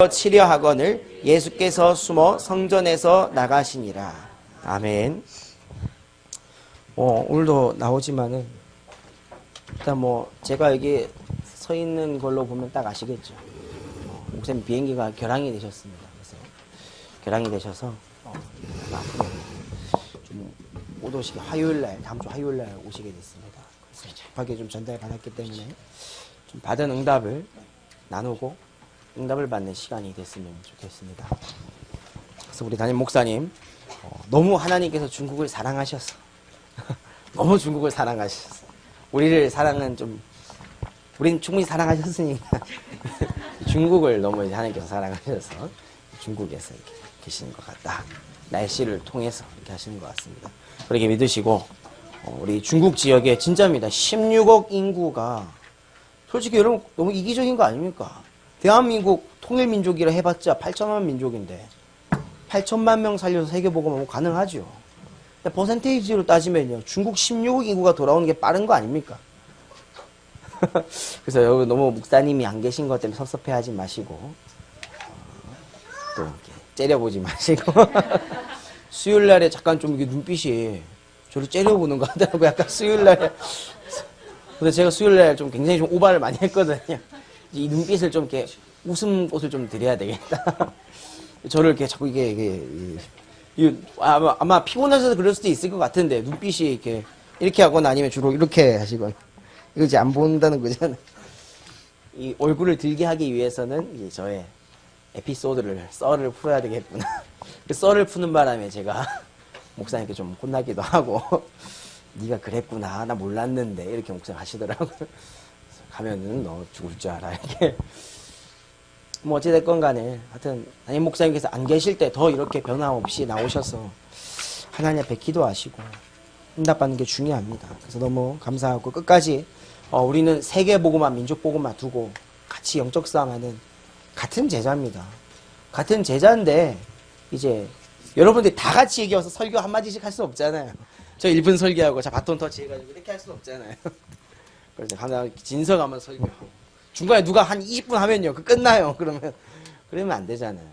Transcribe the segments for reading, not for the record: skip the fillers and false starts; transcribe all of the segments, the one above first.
치려하거늘 예수께서 숨어 성전에서 나가시니라. 아멘. 오늘도 나오지만은 일단 제가 여기 서 있는 걸로 보면 딱 아시겠죠. 목사님 비행기가 결항이 되셨습니다. 그래서 결항이 되셔서 앞으로 좀 못 오시게 다음 주 화요일 날 오시게 됐습니다. 그래서 급하게 좀 전달 받았기 때문에 좀 받은 응답을 나누고 응답을 받는 시간이 됐으면 좋겠습니다. 그래서 우리 담임 목사님 너무 하나님께서 중국을 사랑하셔서 너무 중국을 사랑하셔서 우리를 사랑은 우리는 충분히 사랑하셨으니까 중국을 너무 하나님께서 사랑하셔서 중국에서 이렇게 계시는 것 같다. 날씨를 통해서 이렇게 하시는 것 같습니다. 그렇게 믿으시고 우리 중국 지역에 진짜입니다. 16억 인구가 솔직히 여러분 너무 이기적인 거 아닙니까? 대한민국 통일민족이라 해봤자 8천만 민족인데 8천만 명 살려서 세계보고만 가능하죠. 퍼센테이지로 따지면요. 중국 16억 인구가 돌아오는 게 빠른 거 아닙니까? 그래서 여러분 너무 목사님이 안 계신 것 때문에 섭섭해하지 마시고 또 이렇게 째려보지 마시고 수요일날에 잠깐 좀 이게 눈빛이 저를 째려보는 것 같더라고요. 약간 수요일날에 근데 제가 수요일날 좀 굉장히 좀 오바를 많이 했거든요. 이 눈빛을 좀 이렇게 웃음꽃을 좀 드려야 되겠다. 저를 이렇게 자꾸 아마 피곤하셔서 그럴 수도 있을 것 같은데 눈빛이 이렇게 하거나 아니면 주로 이렇게 하시거나 이거 이제 안 본다는 거잖아요. 이 얼굴을 들게 하기 위해서는 이제 저의 에피소드를 썰을 풀어야 되겠구나. 그 썰을 푸는 바람에 제가 목사님께 좀 혼나기도 하고 네가 그랬구나 나 몰랐는데 이렇게 목사님 하시더라고요. 가면은 너 죽을 줄 알아 이렇게. 어찌됐건 간에 하여튼 담임 목사님께서 안 계실 때 더 이렇게 변함없이 나오셔서 하나님 앞에 기도하시고 응답받는 게 중요합니다. 그래서 너무 감사하고 끝까지 우리는 세계보고만 민족보고만 두고 같이 영적 싸움하는 같은 제자입니다. 같은 제자인데 이제 여러분들이 다 같이 얘기해서 설교 한마디씩 할 수 없잖아요. 저 1분 설교하고 자 바톤 터치 해가지고 이렇게 할 수 없잖아요. 그래서 하나 진석 한번 설교하고 중간에 누가 한 20분 하면요 끝나요. 그러면 안 되잖아요.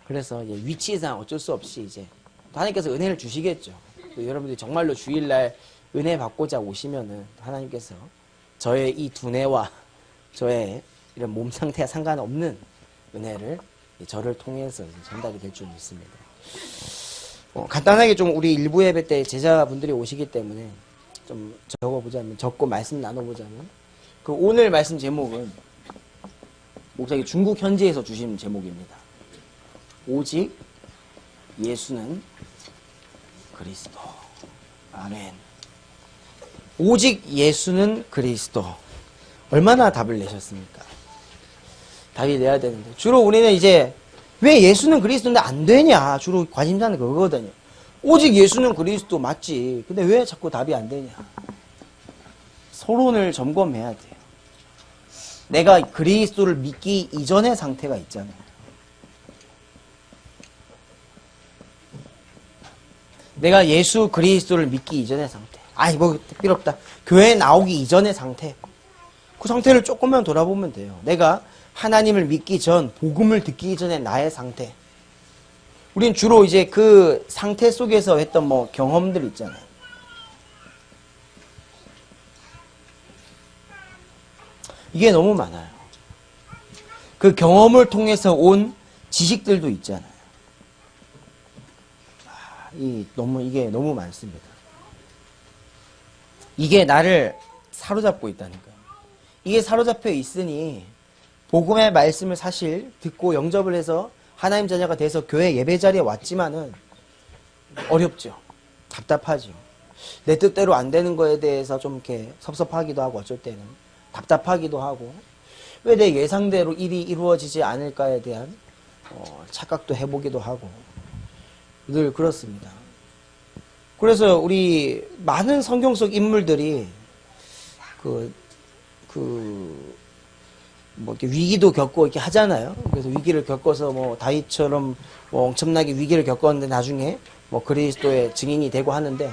그래서 이제 위치상 어쩔 수 없이 이제 하나님께서 은혜를 주시겠죠. 여러분들이 정말로 주일날 은혜 받고자 오시면은 하나님께서 저의 이 두뇌와 저의 이런 몸 상태와 상관없는 은혜를 저를 통해서 전달이 될 줄 믿습니다. 간단하게 좀 우리 일부 예배 때 제자분들이 오시기 때문에 좀 적고 말씀 나눠보자면 오늘 말씀 제목은 목사님 중국 현지에서 주신 제목입니다. 오직 예수는 그리스도. 아멘. 오직 예수는 그리스도. 얼마나 답을 내셨습니까? 답이 내야 되는데 주로 우리는 이제 왜 예수는 그리스도인데 안 되냐 주로 관심사는 그거거든요. 오직 예수는 그리스도 맞지. 근데 왜 자꾸 답이 안 되냐? 서론을 점검해야 돼요. 내가 그리스도를 믿기 이전의 상태가 있잖아요. 내가 예수 그리스도를 믿기 이전의 상태. 필요 없다. 교회에 나오기 이전의 상태. 그 상태를 조금만 돌아보면 돼요. 내가 하나님을 믿기 전, 복음을 듣기 전에 나의 상태. 우린 주로 이제 그 상태 속에서 했던 경험들 있잖아요. 이게 너무 많아요. 그 경험을 통해서 온 지식들도 있잖아요. 이게 너무 많습니다. 이게 나를 사로잡고 있다니까요. 이게 사로잡혀 있으니 복음의 말씀을 사실 듣고 영접을 해서 하나님 자녀가 돼서 교회 예배 자리에 왔지만은 어렵죠. 답답하죠. 내 뜻대로 안 되는 거에 대해서 좀 이렇게 섭섭하기도 하고 어쩔 때는 답답하기도 하고 왜 내 예상대로 일이 이루어지지 않을까에 대한 착각도 해보기도 하고 늘 그렇습니다. 그래서 우리 많은 성경 속 인물들이 이렇게 위기도 겪고 이렇게 하잖아요. 그래서 위기를 겪어서 다윗처럼 엄청나게 위기를 겪었는데 나중에 그리스도의 증인이 되고 하는데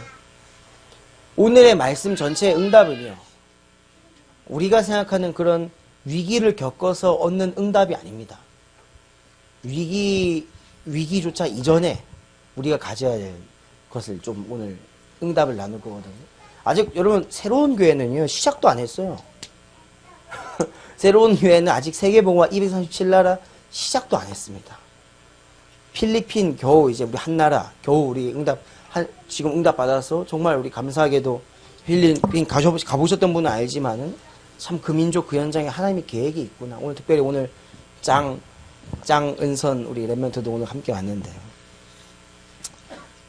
오늘의 말씀 전체의 응답은요. 우리가 생각하는 그런 위기를 겪어서 얻는 응답이 아닙니다. 위기조차 이전에 우리가 가져야 될 것을 좀 오늘 응답을 나눌 거거든요. 아직 여러분 새로운 교회는요 시작도 안 했어요. 새로운 교회는 아직 세계복음화 237나라 시작도 안 했습니다. 필리핀 겨우 이제 우리 한 나라 겨우 우리 지금 응답 받아서 정말 우리 감사하게도 필리핀 가보셨던 분은 알지만은 참 그 민족 그 현장에 하나님의 계획이 있구나. 오늘 특별히 오늘 짱은선 우리 랩멘트도 오늘 함께 왔는데요.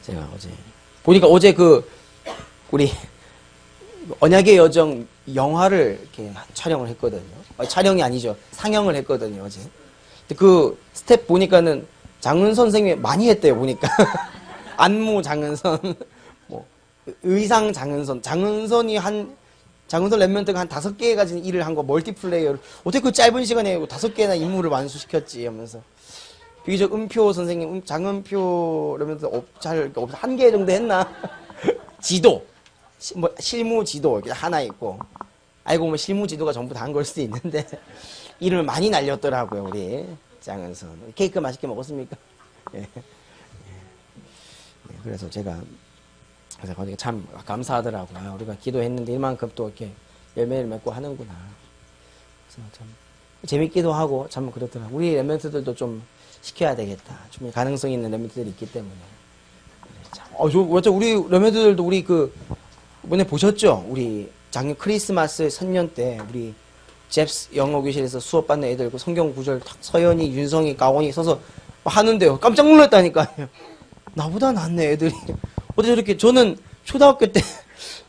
제가 어제 보니까 어제 우리 언약의 여정 영화를 이렇게 촬영을 했거든요. 촬영이 아니죠. 상영을 했거든요, 어제. 근데 그 스텝 보니까는 장은선 선생님이 많이 했대요, 보니까. 안무 장은선, 뭐, 의상 장은선. 장은선 랩멘트가 한 5개 가진 일을 한 거, 멀티플레이어를. 어떻게 그 짧은 시간에 5개나 임무를 완수시켰지, 하면서. 비교적 은표 선생님, 장은표 랩멘트 한 개 정도 했나? 지도. 뭐 실무 지도 이렇게 하나 있고 알고 보면 실무 지도가 전부 다 한 걸 수도 있는데 이름을 많이 날렸더라고요 우리 장은선. 케이크 맛있게 먹었습니까? 예. 그래서 제가 거기가 참 감사하더라고요. 우리가 기도했는데 이만큼 또 이렇게 열매를 맺고 하는구나. 그래서 참 재밌기도 하고 참 그렇더라고요. 우리 랩멘트들도 좀 시켜야 되겠다. 좀 가능성 있는 랩멘트들이 있기 때문에. 우리 랩멘트들도 우리 이번에 보셨죠? 우리 작년 크리스마스 선년 때 우리 잽스 영어 교실에서 수업받는 애들 성경 구절 탁 서연이, 윤성이, 가원이 서서 하는데요. 깜짝 놀랐다니까요. 나보다 낫네 애들이. 어떻게 저렇게 저는 초등학교 때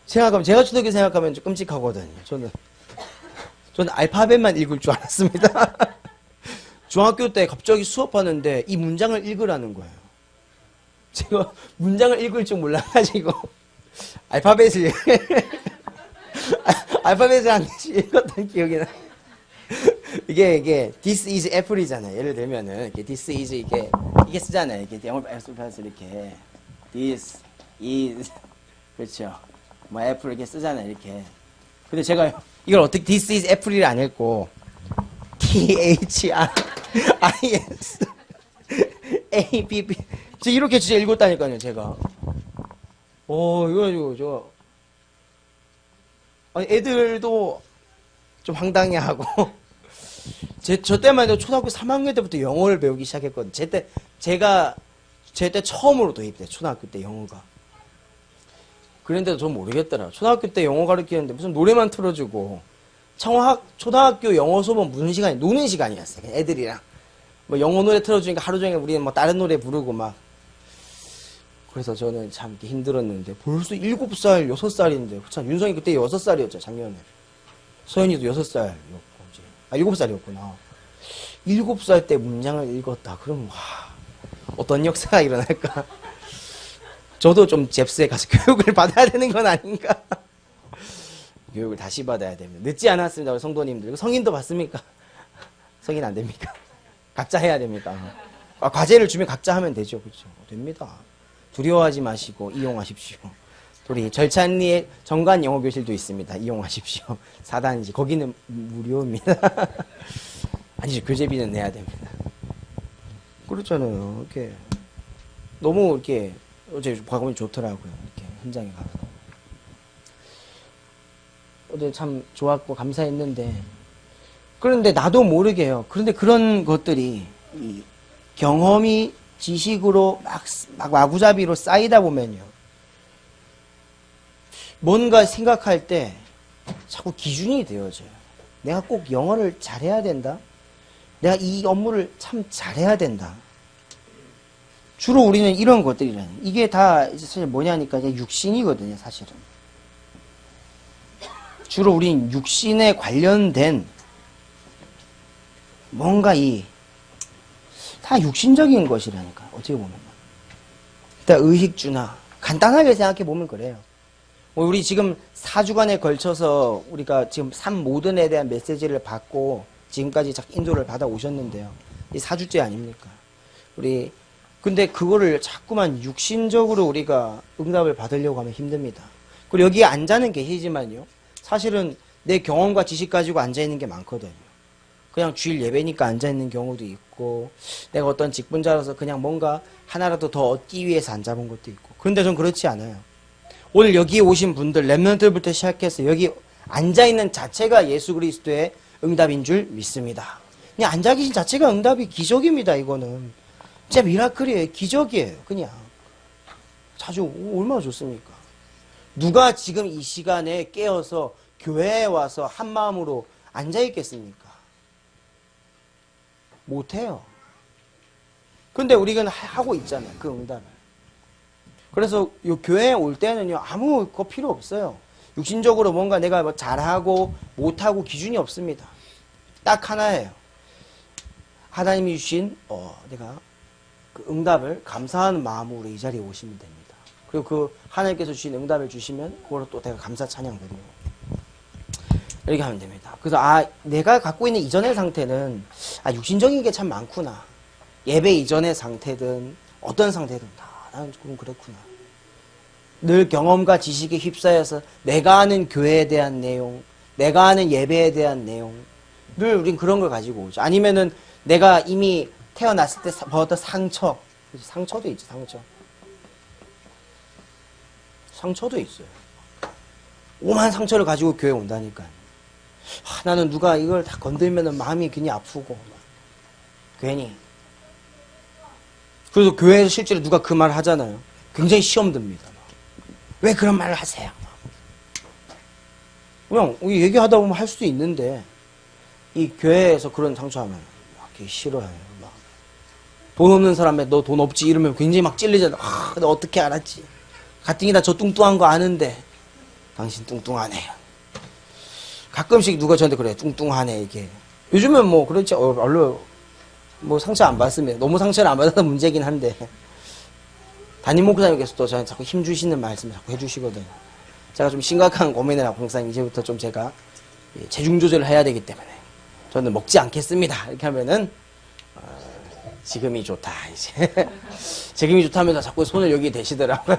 생각하면 제가 초등학교 생각하면 좀 끔찍하거든요. 저는 알파벳만 읽을 줄 알았습니다. 중학교 때 갑자기 수업하는데 이 문장을 읽으라는 거예요. 제가 문장을 읽을 줄 몰라가지고 알파벳을 한 개씩 읽었던 기억이 나. 이게 this is apple이잖아요. 예를 들면은 이렇게 this is 이게 쓰잖아요. 이렇게 영어 알파벳을 이렇게 this is 그렇죠. 뭐 애플 이렇게 쓰잖아요. 이렇게. 근데 제가 이걸 어떻게 this is apple을 안 읽고 THRIS APP 이렇게 진짜 읽었다니까요. 제가. 이거 아니, 애들도 좀 황당해하고 저 때만 해도 초등학교 3학년 때부터 영어를 배우기 시작했거든요. 제 때 처음으로 도입돼 초등학교 때 영어가. 그런데도 전 모르겠더라. 초등학교 때 영어 가르치는데 무슨 노래만 틀어주고 초등학교 영어 수업은 무슨 시간이 노는 시간이었어요. 애들이랑 뭐 영어 노래 틀어주니까 하루 종일 우리는 뭐 다른 노래 부르고 막. 그래서 저는 참 힘들었는데 벌써 7살, 6살인데 참 윤성이 그때 6살이었죠 작년에. 서연이도 6살이었고 이제 7살이었구나. 7살 때 문장을 읽었다. 그럼 와 어떤 역사가 일어날까? 저도 좀 잽스에 가서 교육을 받아야 되는 건 아닌가? 교육을 다시 받아야 됩니다. 늦지 않았습니다. 우리 성도님들. 성인도 받습니까? 성인 안 됩니까? 각자 해야 됩니까? 과제를 주면 각자 하면 되죠. 그렇죠? 됩니다. 두려워하지 마시고 이용하십시오. 우리 절찬리에 정관 영어 교실도 있습니다. 이용하십시오. 4단지 거기는 무료입니다. 아니죠. 교재비는 내야 됩니다. 그렇잖아요. 이렇게 너무 이렇게 어제 과거면 좋더라고요. 이렇게 현장에 가서 어제 참 좋았고 감사했는데 그런데 나도 모르게요. 그런데 그런 것들이 이 경험이 지식으로 막 마구잡이로 쌓이다 보면요. 뭔가 생각할 때 자꾸 기준이 되어져요. 내가 꼭 영어를 잘해야 된다. 내가 이 업무를 참 잘해야 된다. 주로 우리는 이런 것들이라는. 이게 다 사실 뭐냐니까 이제 육신이거든요, 사실은. 주로 우리는 육신에 관련된 뭔가 다 육신적인 것이라니까, 어떻게 보면. 일단 의식주나, 간단하게 생각해 보면 그래요. 우리 지금 4주간에 걸쳐서 우리가 지금 삶 모든에 대한 메시지를 받고 지금까지 인도를 받아 오셨는데요. 이 4주째 아닙니까? 근데 그거를 자꾸만 육신적으로 우리가 응답을 받으려고 하면 힘듭니다. 그리고 여기에 앉아는 계시지만요. 사실은 내 경험과 지식 가지고 앉아있는 게 많거든요. 그냥 주일 예배니까 앉아있는 경우도 있고, 내가 어떤 직분자로서 그냥 뭔가 하나라도 더 얻기 위해서 앉아본 것도 있고. 그런데 전 그렇지 않아요. 오늘 여기 오신 분들, 랩런트부터 시작해서 여기 앉아있는 자체가 예수 그리스도의 응답인 줄 믿습니다. 그냥 앉아 계신 자체가 응답이 기적입니다, 이거는. 진짜 미라클이에요. 기적이에요, 그냥. 자주, 얼마나 좋습니까? 누가 지금 이 시간에 깨어서 교회에 와서 한 마음으로 앉아있겠습니까? 못해요. 근데 우리가 하고 있잖아요, 그 응답을. 그래서 요 교회에 올 때는요, 아무 거 필요 없어요. 육신적으로 뭔가 내가 뭐 잘하고 못하고 기준이 없습니다. 딱 하나예요. 하나님이 주신 내가 그 응답을 감사하는 마음으로 이 자리에 오시면 됩니다. 그리고 그 하나님께서 주신 응답을 주시면 그걸로 또 내가 감사 찬양 드리고 이렇게 하면 됩니다. 그래서 내가 갖고 있는 이전의 상태는 육신적인 게 참 많구나. 예배 이전의 상태든 어떤 상태든 다 나는 조금 그렇구나. 늘 경험과 지식에 휩싸여서 내가 아는 교회에 대한 내용, 내가 아는 예배에 대한 내용, 늘 우린 그런 걸 가지고 오죠. 아니면은 내가 이미 태어났을 때 받았던 상처도 있지, 상처도 있어요. 오만 상처를 가지고 교회에 온다니까요. 나는 누가 이걸 다 건들면은 마음이 괜히 아프고, 괜히. 그래서 교회에서 실제로 누가 그 말을 하잖아요. 굉장히 시험 듭니다. 왜 그런 말을 하세요? 그냥 얘기하다 보면 할 수도 있는데, 이 교회에서 그런 상처하면 되게 싫어해요. 돈 없는 사람에 너 돈 없지 이러면 굉장히 막 찔리잖아. 너 어떻게 알았지? 가뜩이나 저 뚱뚱한 거 아는데 당신 뚱뚱하네요. 가끔씩 누가 저한테 그래, 뚱뚱하네 이게. 요즘은 뭐 그렇지, 별로 뭐 상처 안 받습니다. 너무 상처를 안 받아서 문제긴 한데, 담임 목사님께서 또 저한테 자꾸 힘 주시는 말씀을 자꾸 해주시거든요. 제가 좀 심각한 고민을 하고 항상 이제부터 좀 제가 체중 조절을 해야 되기 때문에 저는 먹지 않겠습니다. 이렇게 하면은 지금이 좋다 이제 지금이 좋다면서 자꾸 손을 여기 대시더라고요.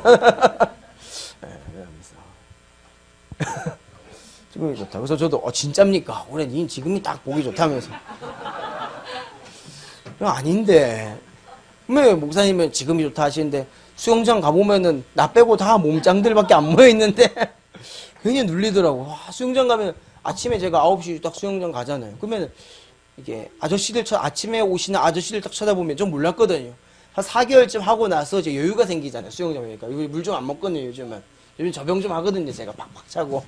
지금이 좋다. 그래서 저도 진짜입니까? 그래, 니 지금이 딱 보기 좋다면서. 아닌데. 왜 목사님은 지금이 좋다 하시는데 수영장 가보면은 나 빼고 다 몸짱들밖에 안 모여있는데 괜히 눌리더라고. 수영장 가면 아침에 제가 9시 딱 수영장 가잖아요. 그러면 이게 아침에 오시는 아저씨들 딱 쳐다보면 좀 몰랐거든요. 한 4개월쯤 하고 나서 이제 여유가 생기잖아요. 수영장 오니까. 물 좀 안 먹거든요, 요즘은. 요즘 저병 좀 하거든요, 제가 팍팍 차고.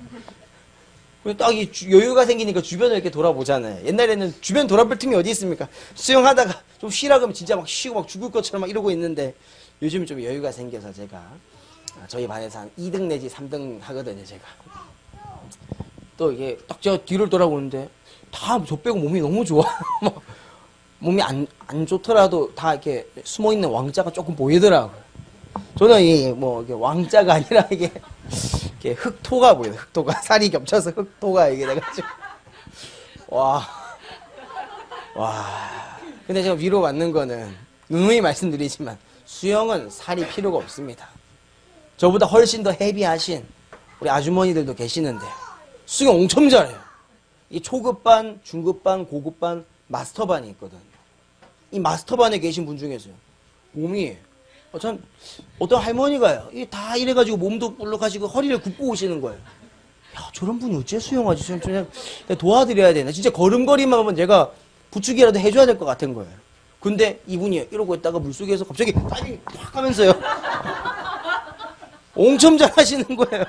딱 이 여유가 생기니까 주변을 이렇게 돌아보잖아요. 옛날에는 주변 돌아볼 틈이 어디 있습니까? 수영하다가 좀 쉬라 그러면 진짜 막 쉬고 막 죽을 것처럼 막 이러고 있는데 요즘은 좀 여유가 생겨서 제가 저희 반에서 한 2등 내지 3등 하거든요, 제가. 또 이게 딱 제가 뒤를 돌아보는데 다 저 빼고 몸이 너무 좋아. 몸이 안 좋더라도 다 이렇게 숨어 있는 왕자가 조금 보이더라고요. 저는 이게 왕자가 아니라 이게 흑토가 보여요. 흑토가 살이 겹쳐서 흑토가 이게 돼가지고 와. 근데 제가 위로받는 거는 누누이 말씀드리지만 수영은 살이 필요가 없습니다. 저보다 훨씬 더 헤비하신 우리 아주머니들도 계시는데 수영 엄청 잘해요. 이 초급반, 중급반, 고급반, 마스터반이 있거든요. 이 마스터반에 계신 분 중에서요, 몸이 전 어떤 할머니가요, 이게 다 이래가지고 몸도 불룩하시고 허리를 굽고 오시는 거예요. 야, 저런 분이 어째 수영하지? 그냥 도와드려야 되나? 진짜 걸음걸이만 하면 제가 부축이라도 해줘야 될 것 같은 거예요. 근데 이분이 이러고 있다가 물속에서 갑자기 다이빙 팍 하면서요. 엄청 잘하시는 거예요.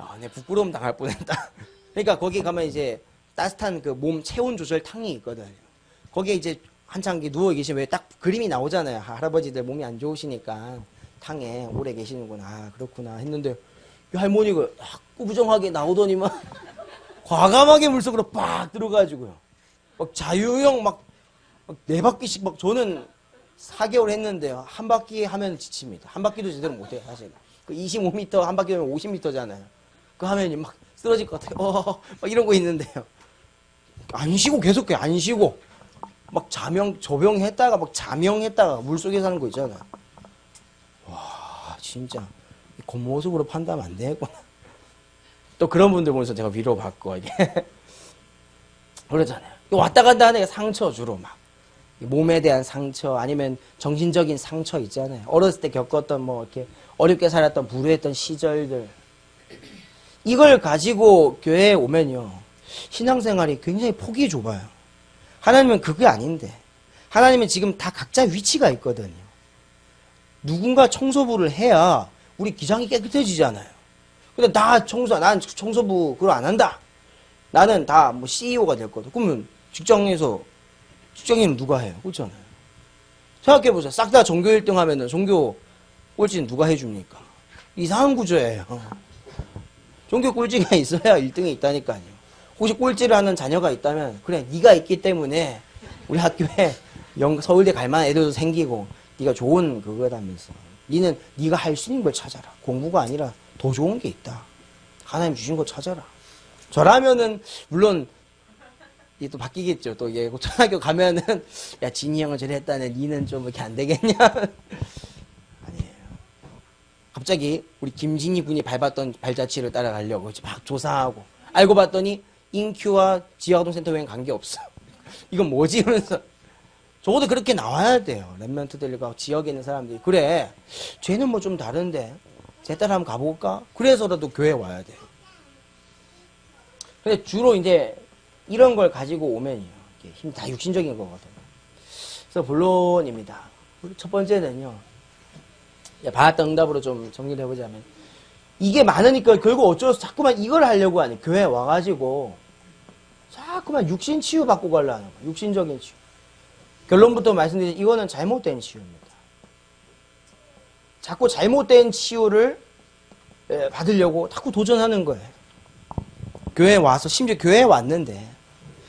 야, 내 부끄러움 당할 뻔했다. 그러니까 거기 가면 이제 따뜻한 그 몸 체온 조절 탕이 있거든요. 거기에 이제 한창 누워 계시면 왜 딱 그림이 나오잖아요. 할아버지들 몸이 안 좋으시니까 탕에 오래 계시는구나. 그렇구나 했는데 이 할머니가 꾸부정하게 나오더니만 과감하게 물속으로 빡 들어가지고요. 막 자유형 막 4바퀴씩 막 저는 4개월 했는데요. 한 바퀴 하면 지칩니다. 한 바퀴도 제대로 못해요, 사실. 그 25m 한 바퀴 하면 50m잖아요. 그 하면 막 쓰러질 것 같아요. 막 이런 거 있는데요. 안 쉬고 계속해요. 안 쉬고. 막 조병했다가 막 자명했다가 물속에 사는 거 있잖아요. 와, 진짜 겉모습으로 판단하면 안 되겠구나. 또 그런 분들 보면서 제가 위로받고 이게 그러잖아요. 왔다 갔다 하는 게 상처 주로 막. 몸에 대한 상처 아니면 정신적인 상처 있잖아요. 어렸을 때 겪었던 뭐 이렇게 어렵게 살았던 불우했던 시절들. 이걸 가지고 교회에 오면요. 신앙생활이 굉장히 폭이 좁아요. 하나님은 그게 아닌데. 하나님은 지금 다 각자 위치가 있거든요. 누군가 청소부를 해야 우리 기장이 깨끗해지잖아요. 근데 난 청소부 그걸 안 한다. 나는 다 뭐 CEO가 될 거다. 그러면 직장인은 누가 해요? 그렇잖아요. 생각해보세요. 싹 다 종교 1등 하면은 종교 꼴찌는 누가 해줍니까? 이상한 구조예요. 종교 꼴찌가 있어야 1등이 있다니까요. 혹시 꼴찌를 하는 자녀가 있다면 그래 네가 있기 때문에 우리 학교에 서울대 갈 만한 애들도 생기고 네가 좋은 그거라면서 니는 네가 할 수 있는 걸 찾아라. 공부가 아니라 더 좋은 게 있다. 하나님 주신 거 찾아라. 저라면은 물론 이게 또 바뀌겠죠. 또 이게 고등학교 가면은 야 진이 형은 저래 했다네. 니는 좀 이렇게 안 되겠냐? 아니에요. 갑자기 우리 김진희 군이 밟았던 발자취를 따라가려고 이제 막 조사하고 알고 봤더니 인큐와 지하활동센터와는 관계없어. 이건 뭐지? 이러면서 적어도 그렇게 나와야 돼요. 랩런트들과 지역에 있는 사람들이 그래 쟤는 뭐 좀 다른데 쟤 따라 한번 가볼까? 그래서라도 교회 와야 돼요. 근데 주로 이제 이런 걸 가지고 오면요. 힘 다 육신적인 거거든요. 그래서 본론입니다. 첫 번째는요. 받았던 응답으로 좀 정리를 해보자면 이게 많으니까 결국 어쩔 수 자꾸만 이걸 하려고 하니 교회에 와가지고 자꾸만 육신 치유 받고 가려고 하는 거예요. 육신적인 치유. 결론부터 말씀드리면 이거는 잘못된 치유입니다. 자꾸 잘못된 치유를 받으려고 자꾸 도전하는 거예요. 교회에 와서 심지어 교회에 왔는데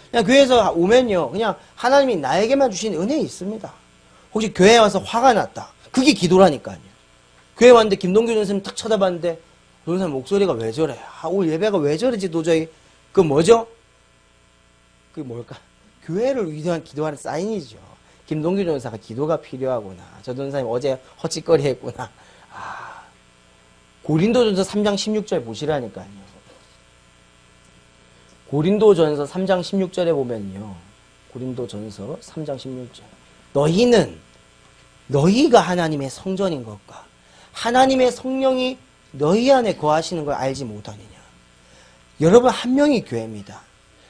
그냥 교회에서 오면요 그냥 하나님이 나에게만 주신 은혜 있습니다. 혹시 교회에 와서 화가 났다. 그게 기도라니까요. 교회 왔는데 김동규 전사님 딱 쳐다봤는데 전사님 목소리가 왜 저래? 오늘 예배가 왜 저러지 도저히. 그 뭐죠? 그게 뭘까? 교회를 위한 기도하는 사인이죠. 김동규 전사가 기도가 필요하구나. 저 전사님 어제 헛짓거리 했구나. 고린도전서 3장 16절 보시라니까요. 고린도전서 3장 16절에 보면요. 고린도전서 3장 16절. 너희가 하나님의 성전인 것과 하나님의 성령이 너희 안에 거하시는 걸 알지 못하느냐. 여러분 한 명이 교회입니다.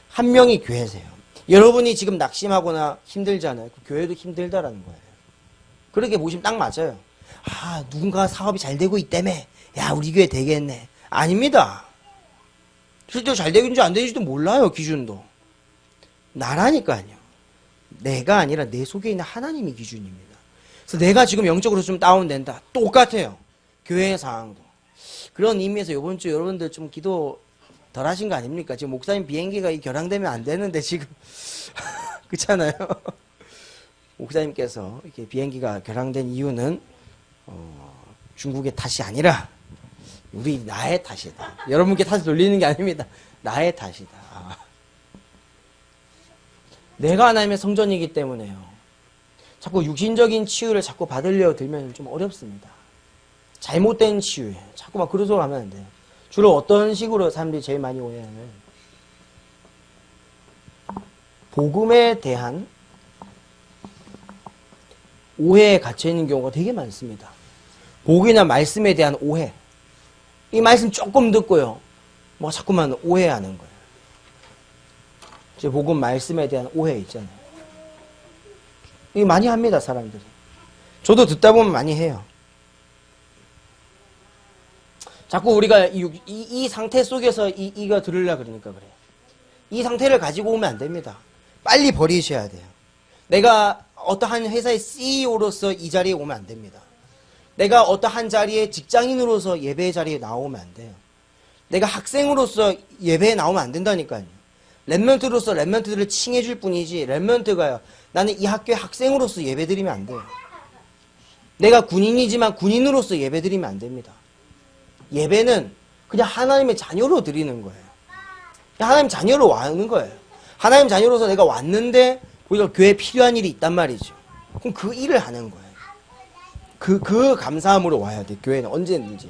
한 명이 교회세요. 여러분이 지금 낙심하거나 힘들잖아요. 그 교회도 힘들다라는 거예요. 그렇게 보시면 딱 맞아요. 누군가 사업이 잘 되고 있다며. 야 우리 교회 되겠네. 아닙니다. 실제로 잘 되는지 안 되는지도 몰라요. 기준도. 나라니까요. 내가 아니라 내 속에 있는 하나님이 기준입니다. 그래서 내가 지금 영적으로 좀 다운된다. 똑같아요. 교회의 상황도. 그런 의미에서 이번 주 여러분들 좀 기도 덜 하신 거 아닙니까? 지금 목사님 비행기가 결항되면 안 되는데 지금 그렇잖아요. 목사님께서 이렇게 비행기가 결항된 이유는 중국의 탓이 아니라 나의 탓이다. 여러분께 탓을 돌리는 게 아닙니다. 나의 탓이다. 내가 하나님의 성전이기 때문에요. 자꾸 육신적인 치유를 자꾸 받으려 들면 좀 어렵습니다. 잘못된 치유예요. 자꾸 막 그런 소리 하면 안 돼요. 주로 어떤 식으로 사람들이 제일 많이 오냐면 복음에 대한 오해에 갇혀있는 경우가 되게 많습니다. 복이나 말씀에 대한 오해. 이 말씀 조금 듣고요. 뭐 자꾸만 오해하는 거예요. 제 복음 말씀에 대한 오해 있잖아요. 이거 많이 합니다, 사람들이. 저도 듣다 보면 많이 해요. 자꾸 우리가 이 상태 속에서 이거 들으려고 그러니까 그래요. 이 상태를 가지고 오면 안 됩니다. 빨리 버리셔야 돼요. 내가 어떠한 회사의 CEO로서 이 자리에 오면 안 됩니다. 내가 어떠한 자리에 직장인으로서 예배 자리에 나오면 안 돼요. 내가 학생으로서 예배에 나오면 안 된다니까요. 랩런트로서 랩런트들을 칭해줄 뿐이지 랩런트가요. 나는 이 학교의 학생으로서 예배 드리면 안 돼요. 내가 군인이지만 군인으로서 예배 드리면 안 됩니다. 예배는 그냥 하나님의 자녀로 드리는 거예요. 하나님 자녀로 와는 거예요. 하나님 자녀로서 내가 왔는데 우리가 교회에 필요한 일이 있단 말이죠. 그럼 그 일을 하는 거예요. 그 감사함으로 와야 돼. 교회는 언제든지.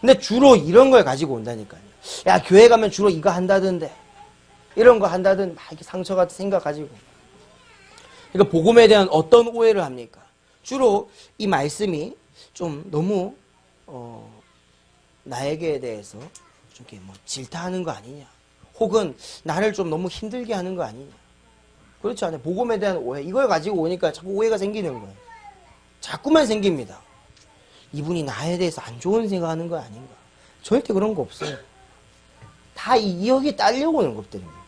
근데 주로 이런 걸 가지고 온다니까요. 야 교회 가면 주로 이거 한다던데. 이런 거 한다든 막 이렇게 상처가 생각가지고. 그러니까 복음에 대한 어떤 오해를 합니까? 주로 이 말씀이 좀 너무 나에게 대해서 좀 이렇게 뭐 질타하는 거 아니냐, 혹은 나를 좀 너무 힘들게 하는 거 아니냐. 그렇지 않아요. 복음에 대한 오해, 이걸 가지고 오니까 자꾸 오해가 생기는 거예요. 자꾸만 생깁니다. 이분이 나에 대해서 안 좋은 생각하는 거 아닌가. 절대 그런 거 없어요. 다 여기 딸려고 오는 것들입니다.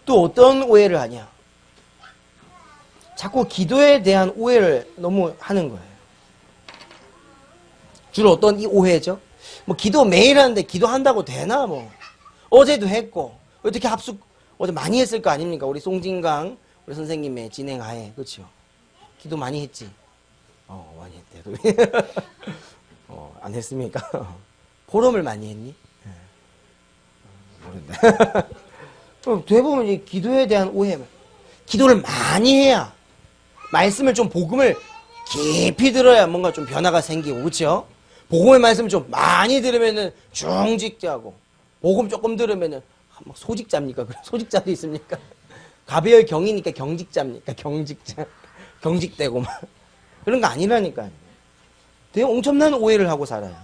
또 어떤 오해를 하냐, 자꾸 기도에 대한 오해를 너무 하는 거예요. 주로 어떤 이 오해죠? 뭐 기도 매일 하는데 기도한다고 되나 뭐. 어제도 했고 어떻게 어제 많이 했을 거 아닙니까? 우리 송진강 우리 선생님의 진행하에. 그렇죠? 기도 많이 했지? 많이 했대. 안 했습니까? 보름을 많이 했니? 모른다. 대부분 이 기도에 대한 오해. 기도를 많이 해야, 말씀을 좀 복음을 깊이 들어야 뭔가 좀 변화가 생기고, 그렇죠? 복음의 말씀을 좀 많이 들으면은 중직자고, 복음 조금 들으면은 막 소직자입니까? 소직자도 있습니까? 가벼울 경이니까 경직자입니까? 경직자, 경직되고 막 그런 거 아니라니까요. 되게 엄청난 오해를 하고 살아요.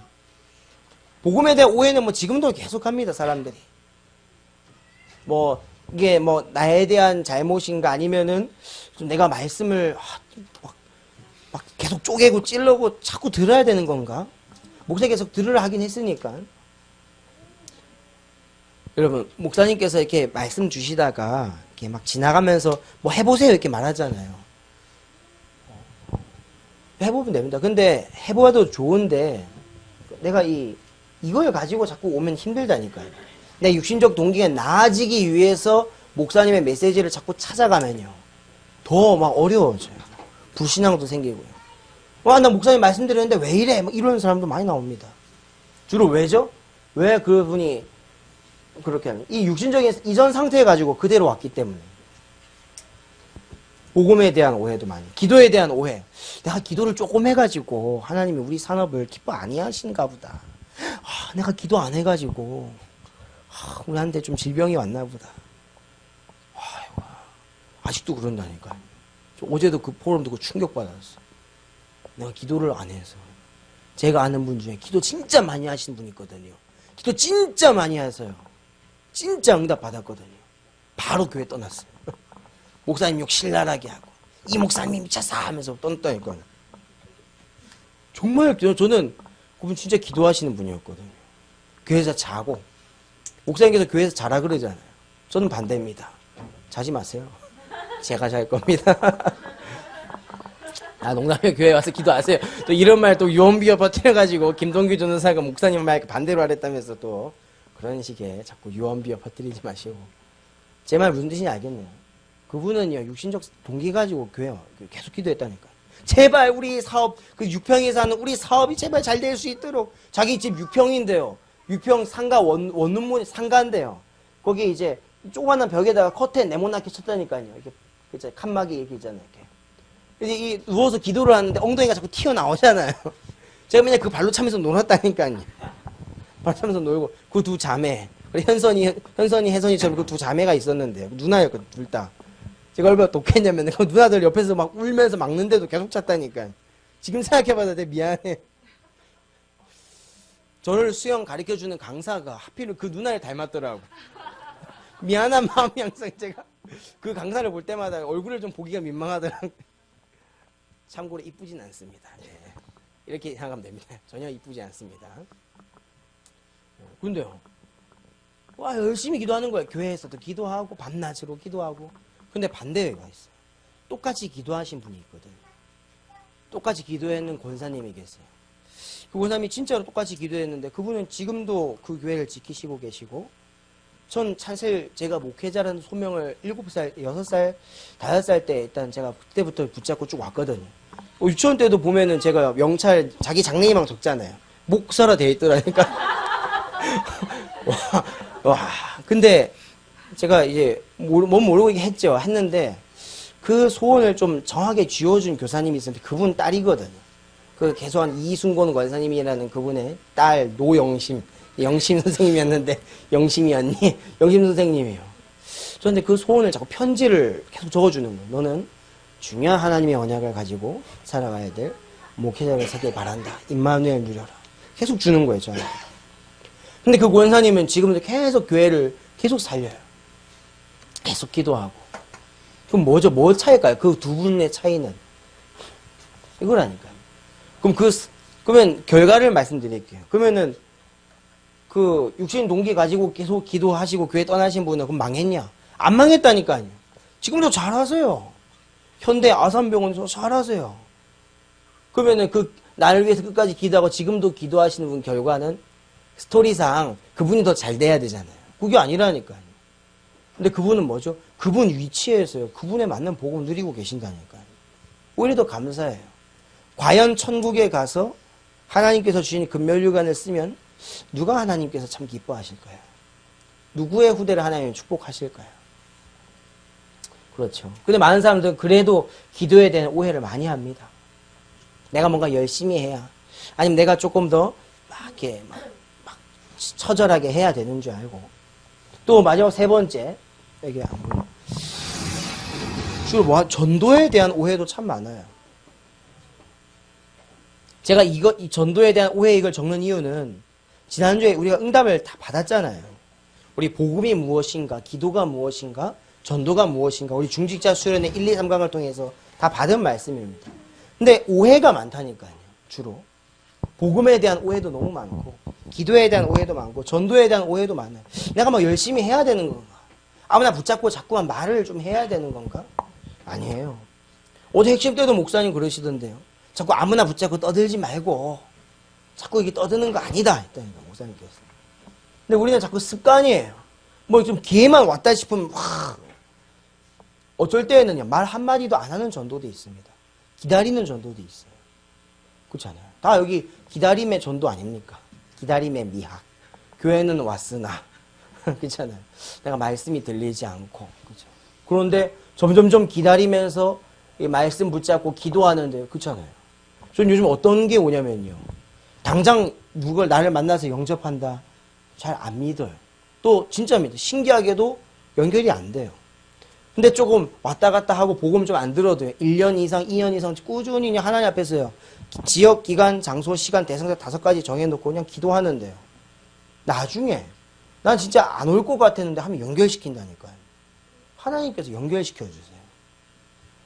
복음에 대한 오해는 뭐 지금도 계속합니다, 사람들이. 뭐 이게 뭐 나에 대한 잘못인가, 아니면은 좀 내가 말씀을 막 계속 쪼개고 찔러고 자꾸 들어야 되는 건가? 목사 계속 들으라 하긴 했으니까. 여러분, 목사님께서 이렇게 말씀 주시다가 이렇게 막 지나가면서 뭐 해보세요 이렇게 말하잖아요. 해보면 됩니다. 근데 해봐도 좋은데 내가 이걸 가지고 자꾸 오면 힘들다니까요. 내 육신적 동기가 나아지기 위해서 목사님의 메시지를 자꾸 찾아가면요, 더 막 어려워져요. 불신앙도 생기고요. 나 목사님 말씀드렸는데 왜 이래? 막 이러는 사람도 많이 나옵니다. 주로 왜죠? 왜 그분이 그렇게 하냐? 이 육신적인 이전 상태 가지고 그대로 왔기 때문에. 복음에 대한 오해도 많이, 기도에 대한 오해. 내가 기도를 조금 해가지고 하나님이 우리 산업을 기뻐 아니하신가 보다. 내가 기도 안 해가지고 우리한테 좀 질병이 왔나 보다. 아이고, 아직도 그런다니까요. 어제도 그 포럼 듣고 충격받았어. 내가 기도를 안 해서. 제가 아는 분 중에 기도 진짜 많이 하시는 분이 있거든요. 기도 진짜 많이 하세요. 진짜 응답 받았거든요. 바로 교회 떠났어요. 목사님 욕 신랄하게 하고, 이 목사님이 미쳤어 하면서 떠났다니까. 정말 저는 그분 진짜 기도하시는 분이었거든요. 교회에서 자고, 목사님께서 교회에서 자라 그러잖아요. 저는 반대입니다. 자지 마세요. 제가 잘 겁니다. 농담이에요. 교회 와서 기도하세요. 또 이런 말 또 유언비어 퍼뜨려가지고 김동규 전도사가 목사님 말 반대로 하랬다면서 또 그런 식의 자꾸 유언비어 퍼뜨리지 마시고. 제 말 무슨 뜻인지 알겠네요. 그분은요, 육신적 동기 가지고 교회 계속 기도했다니까. 제발 우리 사업, 그 6평에 사는 우리 사업이 제발 잘 될 수 있도록. 자기 집 6평인데요. 6평 상가 원룸문이 상가인데요. 거기에 이제 조그마한 벽에다가 커튼 네모나게 쳤다니까요. 이렇게 그죠, 칸막이 이렇게 있잖아요. 이렇게. 이제 누워서 기도를 하는데 엉덩이가 자꾸 튀어나오잖아요. 제가 맨날 그 발로 차면서 놀았다니까요. 발로 차면서 놀고, 그 두 자매, 현선이, 혜선이처럼 그 두 자매가 있었는데, 누나였거든, 둘 다. 제가 얼마나 독했냐면, 그 누나들 옆에서 막 울면서 막는데도 계속 찼다니까요. 지금 생각해봐도 돼, 미안해. 저를 수영 가르쳐주는 강사가 하필 그 누나를 닮았더라고. 미안한 마음이 항상 제가 그 강사를 볼 때마다 얼굴을 좀 보기가 민망하더라고요. 참고로 이쁘진 않습니다. 네. 이렇게 생각하면 됩니다. 전혀 이쁘지 않습니다. 근데요, 열심히 기도하는 거예요. 교회에서도 기도하고 밤낮으로 기도하고. 근데 반대가 있어요. 똑같이 기도하신 분이 있거든요. 똑같이 기도했는 권사님이 계세요. 그 권사님이 진짜로 똑같이 기도했는데 그분은 지금도 그 교회를 지키시고 계시고, 전 사실 제가 목회자라는 소명을 7살, 6살, 5살 때 일단 제가 그때부터 붙잡고 쭉 왔거든요. 유치원 때도 보면은 제가 명찰 자기 장래희망 적잖아요. 목사라 돼 있더라니까. 와, 근데 제가 이제 뭔 모르고 했죠. 했는데 그 소원을 좀 정확하게 쥐어준 교사님이 있었는데 그분 딸이거든요. 그 개소한 이순곤 권사님이라는 그분의 딸 노영심, 영심 선생님이었는데, 영심이었니? 영심 선생님이에요. 그런데 그 소원을 자꾸 편지를 계속 적어주는 거예요. 너는 중요한 하나님의 언약을 가지고 살아가야 될 목회자가 되길 바란다. 임마누엘 누려라. 계속 주는 거예요, 저한테. 근데 그 권사님은 지금도 계속 교회를 계속 살려요. 계속 기도하고. 그럼 뭐죠? 뭐 차이일까요? 그 두 분의 차이는. 이거라니까요. 그러면 결과를 말씀드릴게요. 그러면은 그 육신 동기 가지고 계속 기도하시고 교회 떠나신 분은 그럼 망했냐? 안 망했다니까요. 지금도 잘하세요. 현대 아산병원에서 잘하세요. 그러면은 그 나를 위해서 끝까지 기도하고 지금도 기도하시는 분 결과는 스토리상 그분이 더 잘 돼야 되잖아요. 그게 아니라니까요. 근데 그분은 뭐죠? 그분 위치에서요. 그분에 맞는 복음 누리고 계신다니까요. 오히려 더 감사해요. 과연 천국에 가서 하나님께서 주신 금멸류관을 쓰면 누가 하나님께서 참 기뻐하실까요? 누구의 후대를 하나님이 축복하실까요? 그렇죠. 근데 많은 사람들은 그래도 기도에 대한 오해를 많이 합니다. 내가 뭔가 열심히 해야, 아니면 내가 조금 더 막 이렇게 막 처절하게 해야 되는 줄 알고. 또 마지막 세 번째, 여기 안 보여. 주로 전도에 대한 오해도 참 많아요. 제가 이 전도에 대한 오해 이걸 적는 이유는 지난주에 우리가 응답을 다 받았잖아요. 우리 복음이 무엇인가, 기도가 무엇인가, 전도가 무엇인가, 우리 중직자 수련회 1, 2, 3강을 통해서 다 받은 말씀입니다. 근데 오해가 많다니까요, 주로. 복음에 대한 오해도 너무 많고, 기도에 대한 오해도 많고, 전도에 대한 오해도 많아요. 내가 막 열심히 해야 되는 건가? 아무나 붙잡고 자꾸만 말을 좀 해야 되는 건가? 아니에요. 어제 핵심 때도 목사님 그러시던데요. 자꾸 아무나 붙잡고 떠들지 말고, 자꾸 이게 떠드는 거 아니다. 했다니까, 목사님께서. 근데 우리는 자꾸 습관이에요. 뭐 좀 기회만 왔다 싶으면, 어쩔 때에는요, 말 한마디도 안 하는 전도도 있습니다. 기다리는 전도도 있어요. 그렇잖아요. 다 여기 기다림의 전도 아닙니까? 기다림의 미학. 교회는 왔으나. 그렇잖아요. 내가 말씀이 들리지 않고. 그렇죠. 그런데 점점점 기다리면서 이 말씀 붙잡고 기도하는데, 그렇잖아요. 전 요즘 어떤 게 오냐면요. 당장 누굴 나를 만나서 영접한다. 잘 안 믿어요. 또 진짜 믿어요. 신기하게도 연결이 안 돼요. 근데 조금 왔다 갔다 하고 복음 좀 안 들어도요. 1년 이상, 2년 이상 꾸준히 그냥 하나님 앞에서요. 지역, 기간, 장소, 시간, 대상자 5가지 정해놓고 그냥 기도하는데요. 나중에 난 진짜 안 올 것 같았는데 하면 연결시킨다니까요. 하나님께서 연결시켜주세요.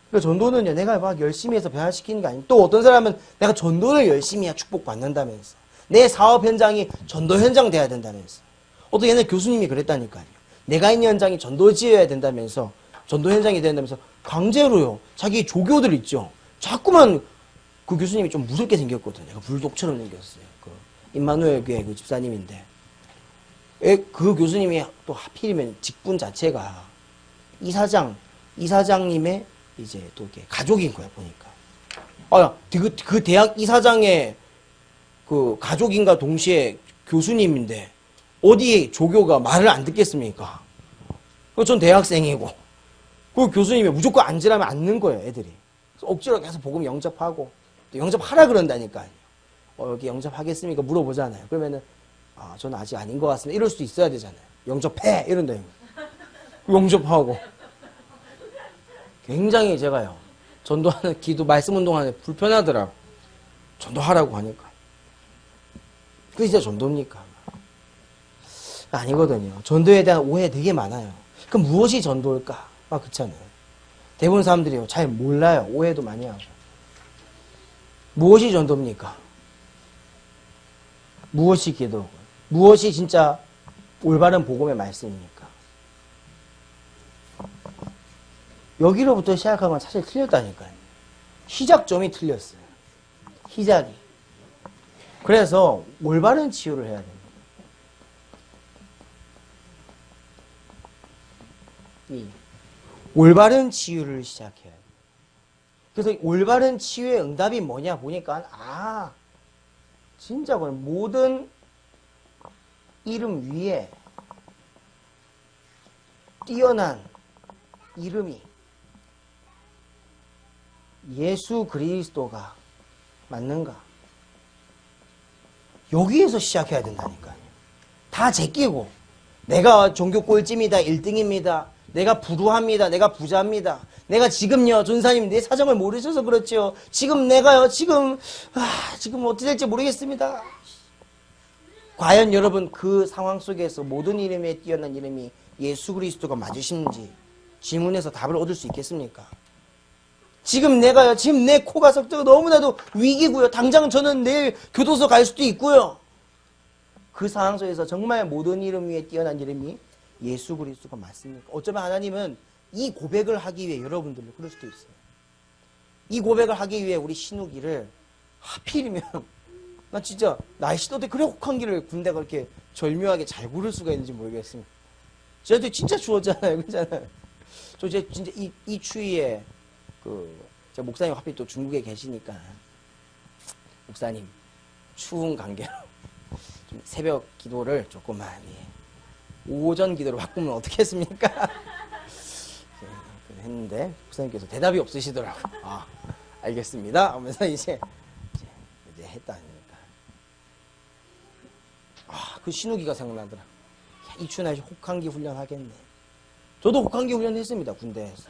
그러니까 전도는요. 내가 막 열심히 해서 변화시키는 게 아니고 또 어떤 사람은 내가 전도를 열심히 해야 축복받는다면서. 내 사업 현장이 전도 현장 돼야 된다면서. 어떤 옛날 교수님이 그랬다니까요. 내가 있는 현장이 전도지어야 된다면서 전도 현장이 된다면서 강제로요. 자기 조교들 있죠. 자꾸만 그 교수님이 좀 무섭게 생겼거든요. 내가 불독처럼 생겼어요. 그 임마누엘 교회 그 집사님인데 그 교수님이 또 하필이면 직분 자체가 이사장님의 이제 또 이렇게 가족인 거야 보니까. 그 대학 이사장의 그 가족인가 동시에 교수님인데 어디 조교가 말을 안 듣겠습니까? 전 대학생이고 그 교수님이 무조건 앉으라면 앉는 거예요, 애들이. 그래서 억지로 계속 복음 영접하고 또 영접하라 그런다니까요. 여기 영접하겠습니까? 물어보잖아요. 그러면은 저는 아직 아닌 것 같습니다. 이럴 수도 있어야 되잖아요. 영접해! 이런다요. 영접하고. 굉장히 제가요. 전도하는 기도 말씀 운동하는 불편하더라고. 전도하라고 하니까. 그게 진짜 전도입니까? 아니거든요. 전도에 대한 오해 되게 많아요. 그럼 무엇이 전도일까? 그렇잖아요. 대부분 사람들이요. 잘 몰라요. 오해도 많이 하고. 무엇이 전도입니까? 무엇이 기도고? 무엇이 진짜 올바른 복음의 말씀입니까? 여기로부터 시작한 건 사실 틀렸다니까요. 시작점이 틀렸어요. 시작이. 그래서 올바른 치유를 해야 됩니다. 올바른 치유를 시작해야 돼요. 그래서 올바른 치유의 응답이 뭐냐 보니까 진짜 모든 이름 위에 뛰어난 이름이 예수 그리스도가 맞는가? 여기에서 시작해야 된다니까요. 다 제끼고 내가 종교 꼴찌입니다. 1등입니다. 내가 불우합니다. 내가 부자입니다. 내가 지금요, 전사님 내 사정을 모르셔서 그렇죠. 지금 내가요, 지금 어떻게 될지 모르겠습니다. 과연 여러분 그 상황 속에서 모든 이름에 뛰어난 이름이 예수 그리스도가 맞으신지 질문해서 답을 얻을 수 있겠습니까? 지금 내가요, 지금 내 코가 석자가 너무나도 위기고요. 당장 저는 내일 교도소 갈 수도 있고요. 그 상황 속에서 정말 모든 이름 위에 뛰어난 이름이 예수 그리스도가 맞습니까? 어쩌면 하나님은 이 고백을 하기 위해 여러분들을 그럴 수도 있어요. 이 고백을 하기 위해 우리 신우기를 하필이면 나 진짜 날씨도 어때 그래 혹한 길을 군대가 그렇게 절묘하게 잘 구를 수가 있는지 모르겠습니다. 저도 진짜 추웠잖아요. 그렇잖아요. 저 이제 진짜 이 추위에 제가 목사님 하필 또 중국에 계시니까 목사님 추운 관계로 좀 새벽 기도를 조금만 오전 기도로 바꾸면 어떻겠습니까? 했는데 목사님께서 대답이 없으시더라고요. 아, 알겠습니다 하면서 이제 했다 하니까 그 신우기가 생각나더라. 이 추운 날씨 혹한기 훈련 하겠네. 저도 혹한기 훈련 했습니다. 군대에서.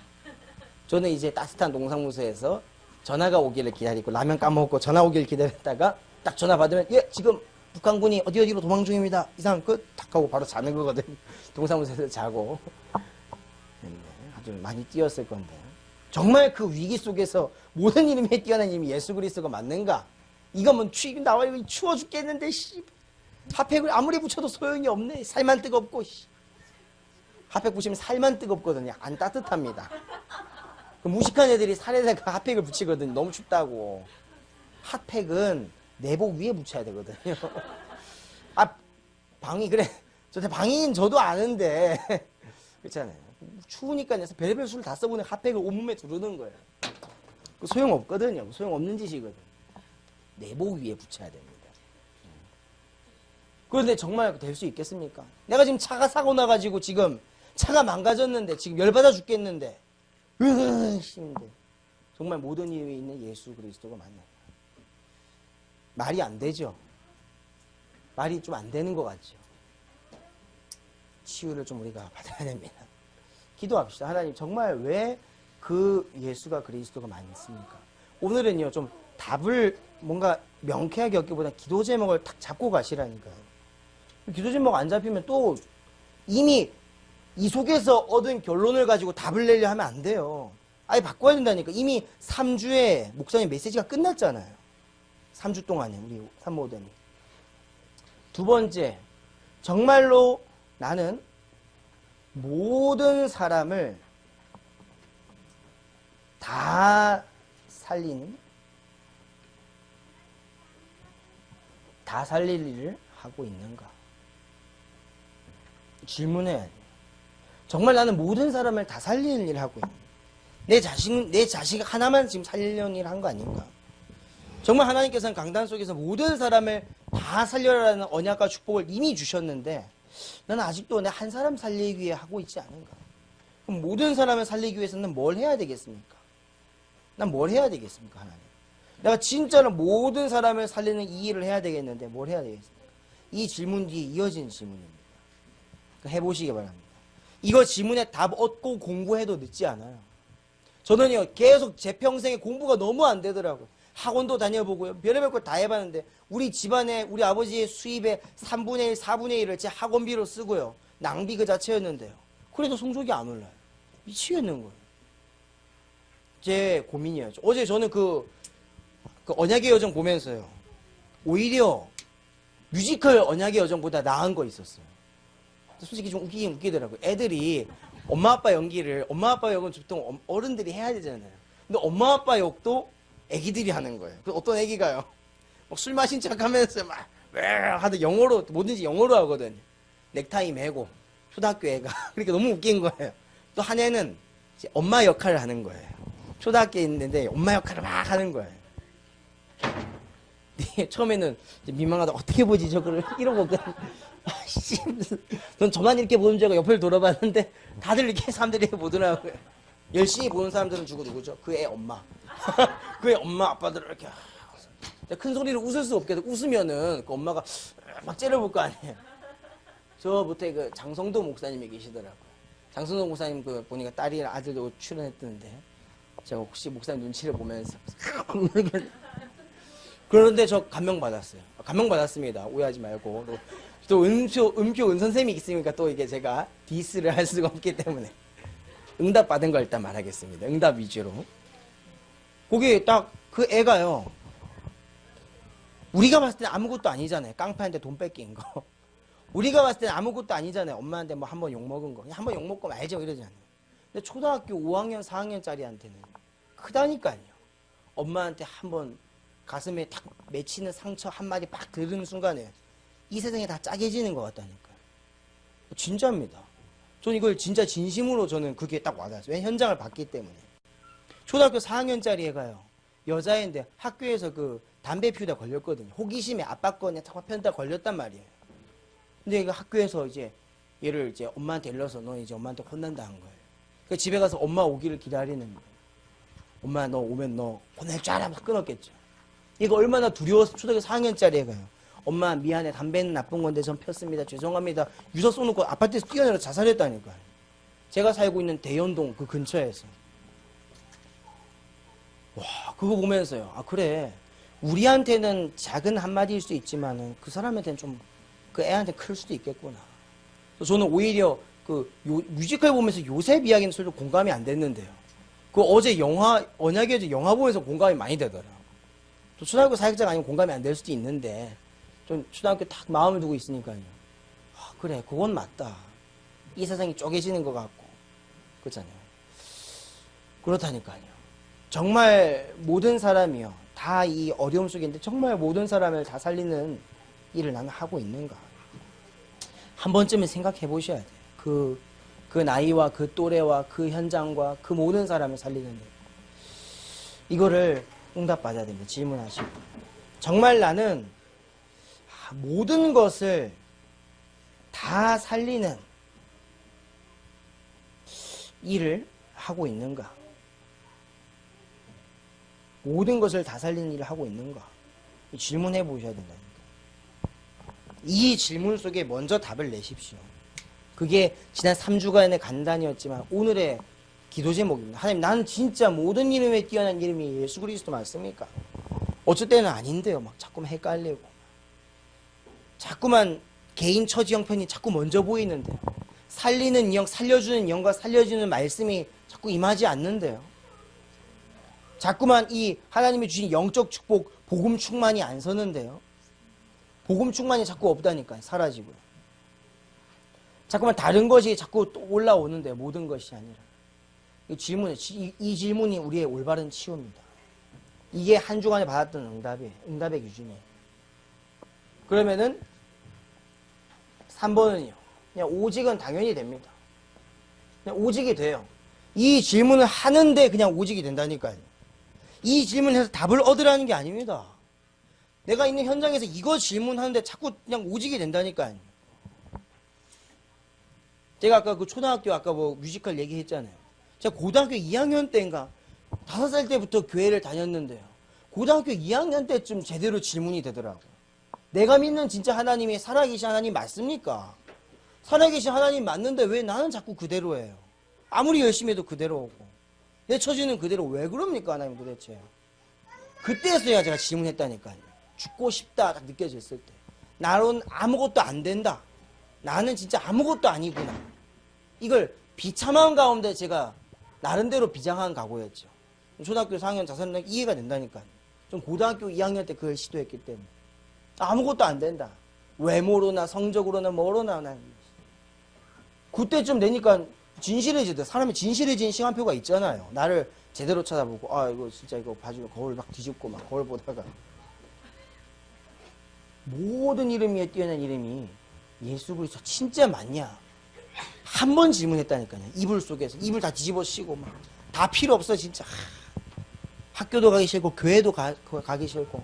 저는 이제 따뜻한 농상무소에서 전화가 오기를 기다리고 라면 까먹고 전화 오기를 기다렸다가 딱 전화 받으면 예 지금 북한군이 어디로 도망 중입니다. 이상 딱 하고 바로 자는 거거든. 동사무소에서 자고. 아주 많이 뛰었을 건데 정말 그 위기 속에서 모든 이름에 뛰어난 이름이 예수 그리스도가 맞는가? 이거 뭐 나와 추워 죽겠는데 핫팩을 아무리 붙여도 소용이 없네. 살만 뜨겁고 핫팩 붙이면 살만 뜨겁거든요. 안 따뜻합니다. 그 무식한 애들이 살에다가 핫팩을 붙이거든요. 너무 춥다고. 핫팩은 내복 위에 붙여야 되거든요. 방이 그래. 방인 저도 아는데 그렇잖아요. 추우니까 별의별 수를 다 써보는 핫팩을 온몸에 두르는 거예요. 소용없거든요. 소용없는 짓이거든. 내복 위에 붙여야 됩니다. 그런데 정말 될 수 있겠습니까? 내가 지금 차가 사고 나가지고 지금 차가 망가졌는데 지금 열받아 죽겠는데 힘든데 정말 모든 이유에 있는 예수 그리스도가 맞나요? 말이 안 되죠. 말이 좀 안 되는 것 같죠. 치유를 좀 우리가 받아야 됩니다. 기도합시다. 하나님 정말 왜 그 예수가 그리스도가 많습니까? 오늘은요 좀 답을 뭔가 명쾌하게 얻기보다 기도 제목을 딱 잡고 가시라니까요. 기도 제목 안 잡히면 또 이미 이 속에서 얻은 결론을 가지고 답을 내려 하면 안 돼요. 아예 바꿔야 된다니까. 이미 3주에 목사님 메시지가 끝났잖아요. 3주 동안에 우리 산모들이. 두 번째, 정말로 나는 모든 사람을 다 살릴 일을 하고 있는가? 질문해야 돼요. 정말 나는 모든 사람을 다 살리는 일을 하고 있는가? 내 자식 하나만 지금 살리려는 일을 한 거 아닌가? 정말 하나님께서는 강단 속에서 모든 사람을 다 살려라는 언약과 축복을 이미 주셨는데 나는 아직도 내 한 사람 살리기 위해 하고 있지 않은가? 그럼 모든 사람을 살리기 위해서는 뭘 해야 되겠습니까? 난 뭘 해야 되겠습니까, 하나님? 내가 진짜로 모든 사람을 살리는 이 일을 해야 되겠는데 뭘 해야 되겠습니까? 이 질문 뒤에 이어진 질문입니다. 그러니까 해보시기 바랍니다. 이거 질문에 답 얻고 공부해도 늦지 않아요. 저는요 계속 제 평생에 공부가 너무 안 되더라고요. 학원도 다녀보고요. 별의별 걸 다 해봤는데 우리 집안에 우리 아버지의 수입의 3분의 1, 4분의 1을 제 학원비로 쓰고요. 낭비 그 자체였는데요. 그래도 성적이 안 올라요. 미치겠는 거예요. 제 고민이었죠. 어제 저는 그 언약의 여정 보면서요. 오히려 뮤지컬 언약의 여정보다 나은 거 있었어요. 솔직히 좀 웃기긴 웃기더라고요. 애들이 엄마 아빠 연기를 엄마 아빠 역은 보통 어른들이 해야 되잖아요. 근데 엄마 아빠 역도 애기들이 하는 거예요. 그 어떤 애기가요. 막 술 마신 척 하면서 막 하도 영어로 뭐든지 영어로 하거든요. 넥타이 매고 초등학교 애가 그러니까 너무 웃긴 거예요. 또 한 애는 이제 엄마 역할을 하는 거예요. 초등학교에 있는데 엄마 역할을 막 하는 거예요. 처음에는 민망하다. 어떻게 보지 저거를 이러고 아씨, 넌 저만 이렇게 보는 줄 알고 옆을 돌아봤는데 다들 이렇게 사람들이 보더라고요. 열심히 보는 사람들은 주고 누구죠? 그 애 엄마. 그 애 엄마 아빠들을 이렇게 큰 소리로 웃을 수 없게 웃으면은 그 엄마가 막 째려볼 거 아니에요. 저 밑에 그 장성도 목사님이 계시더라고요. 장순호 목사님 그 보니까 딸이랑 아들도 출연했던데 제가 혹시 목사님 눈치를 보면서 그런데 저 감명받았어요. 감명받았습니다. 오해하지 말고. 또 은표 은선생님이 있으니까 또 이게 제가 디스를 할 수가 없기 때문에 응답 받은 걸 일단 말하겠습니다. 응답 위주로. 거기 딱 그 애가요. 우리가 봤을 때는 아무것도 아니잖아요. 깡패한테 돈 뺏긴 거. 우리가 봤을 때는 아무것도 아니잖아요. 엄마한테 뭐 한 번 욕먹은 거. 한 번 욕먹고 말죠. 이러잖아요. 근데 초등학교 5학년, 4학년짜리한테는 크다니까요. 엄마한테 한 번 가슴에 탁 맺히는 상처 한마디 빡 들은 순간에 이 세상이 다 짜개지는 것 같다니까요. 진짜입니다. 저는 이걸 진짜 진심으로 저는 그게 딱 와닿았어요. 왜냐면 현장을 봤기 때문에. 초등학교 4학년짜리 애가요. 여자애인데 학교에서 그 담배 피우다 걸렸거든요. 호기심에 아빠 거냐 자꾸 편다 걸렸단 말이에요. 근데 이거 학교에서 이제 얘를 이제 엄마한테 일러서 너 이제 엄마한테 혼난다 한 거예요. 그 집에 가서 엄마 오기를 기다리는 거예요. 엄마 너 오면 너 혼낼 줄 알아 하면서 끊었겠죠. 이거 얼마나 두려워서 초등학교 4학년짜리 애가요. 엄마 미안해 담배는 나쁜 건데 전 폈습니다. 죄송합니다. 유서 써놓고 아파트에서 뛰어내려 자살했다니까요. 제가 살고 있는 대연동 그 근처에서. 와 그거 보면서요. 아 그래 우리한테는 작은 한마디일 수 있지만은 그 사람한테는 좀 그 애한테 클 수도 있겠구나. 저는 오히려 그 뮤지컬 보면서 요셉 이야기는 솔직히 공감이 안 됐는데요. 그 어제 언약의 여제 영화 보면서 공감이 많이 되더라고요. 또 초등학교 사역자가 아니면 공감이 안 될 수도 있는데 좀 초등학교 딱 마음을 두고 있으니까요. 아, 그래 그건 맞다. 이 세상이 쪼개지는 것 같고 그렇잖아요. 그렇다니까요. 정말 모든 사람이요. 다 이 어려움 속에 있는데 정말 모든 사람을 다 살리는 일을 나는 하고 있는가. 한 번쯤은 생각해 보셔야 돼요. 그 나이와 그 또래와 그 현장과 그 모든 사람을 살리는 일. 이거를 응답받아야 됩니다. 질문하시고. 정말 나는 모든 것을 다 살리는 일을 하고 있는가? 모든 것을 다 살리는 일을 하고 있는가? 질문해 보셔야 된다니까. 이 질문 속에 먼저 답을 내십시오. 그게 지난 3주간의 간단이었지만 오늘의 기도 제목입니다. 하나님 나는 진짜 모든 이름에 뛰어난 이름이 예수 그리스도 맞습니까? 어쩔 때는 아닌데요. 막 자꾸만 헷갈리고 자꾸만 개인 처지 형편이 자꾸 먼저 보이는데요. 살리는 영, 살려주는 영과 살려주는 말씀이 자꾸 임하지 않는데요. 자꾸만 이 하나님이 주신 영적 축복, 복음 충만이 안 서는데요. 복음 충만이 자꾸 없다니까요. 사라지고요. 자꾸만 다른 것이 자꾸 또 올라오는데요. 모든 것이 아니라. 이 질문이 우리의 올바른 치유입니다. 이게 한 주간에 받았던 응답의 기준이에요. 그러면은 3번은요. 그냥 오직은 당연히 됩니다. 그냥 오직이 돼요. 이 질문을 하는데 그냥 오직이 된다니까요. 이 질문을 해서 답을 얻으라는 게 아닙니다. 내가 있는 현장에서 이거 질문하는데 자꾸 그냥 오직이 된다니까요. 제가 아까 그 초등학교 아까 뭐 뮤지컬 얘기했잖아요. 제가 고등학교 2학년 때인가 5살 때부터 교회를 다녔는데요. 고등학교 2학년 때쯤 제대로 질문이 되더라고요. 내가 믿는 진짜 하나님이 살아계신 하나님 맞습니까? 살아계신 하나님 맞는데 왜 나는 자꾸 그대로예요? 아무리 열심히 해도 그대로 오고 내 처지는 그대로 왜 그럽니까 하나님 도대체? 그때서야 제가 질문했다니까요. 죽고 싶다 딱 느껴졌을 때 나로는 아무것도 안 된다. 나는 진짜 아무것도 아니구나. 이걸 비참한 가운데 제가 나름대로 비장한 각오였죠. 초등학교 4학년 자살은 이해가 된다니까요. 좀 고등학교 2학년 때 그걸 시도했기 때문에 아무것도 안 된다. 외모로나 성적으로나 뭐로나 그때쯤 되니까 진실해지다. 사람이 진실해진 시간표가 있잖아요. 나를 제대로 쳐다보고 아 이거 진짜 이거 봐주면 거울 막 뒤집고 막 거울 보다가 모든 이름 위에 뛰어난 이름이 예수 그리스도 진짜 맞냐? 한 번 질문했다니까요. 이불 속에서 이불 다 뒤집어 씌고 막 다 필요 없어 진짜. 학교도 가기 싫고 교회도 가기 싫고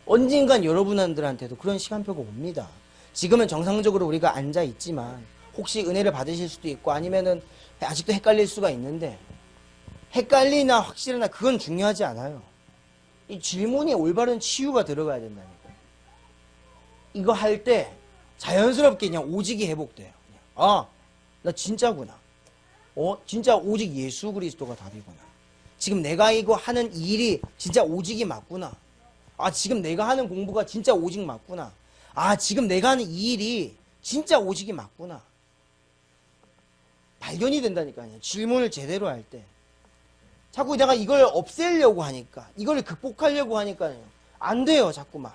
언젠간 여러분들한테도 그런 시간표가 옵니다. 지금은 정상적으로 우리가 앉아 있지만 혹시 은혜를 받으실 수도 있고 아니면은 아직도 헷갈릴 수가 있는데 헷갈리나 확실하나 그건 중요하지 않아요. 이 질문에 올바른 치유가 들어가야 된다니까요. 이거 할 때 자연스럽게 그냥 오직이 회복돼요. 나 진짜구나. 진짜 오직 예수 그리스도가 답이구나. 지금 내가 이거 하는 일이 진짜 오직이 맞구나. 지금 내가 하는 공부가 진짜 오직 맞구나. 지금 내가 하는 이 일이 진짜 오직이 맞구나. 발견이 된다니까요. 질문을 제대로 할 때. 자꾸 내가 이걸 없애려고 하니까, 이걸 극복하려고 하니까요. 안 돼요, 자꾸만.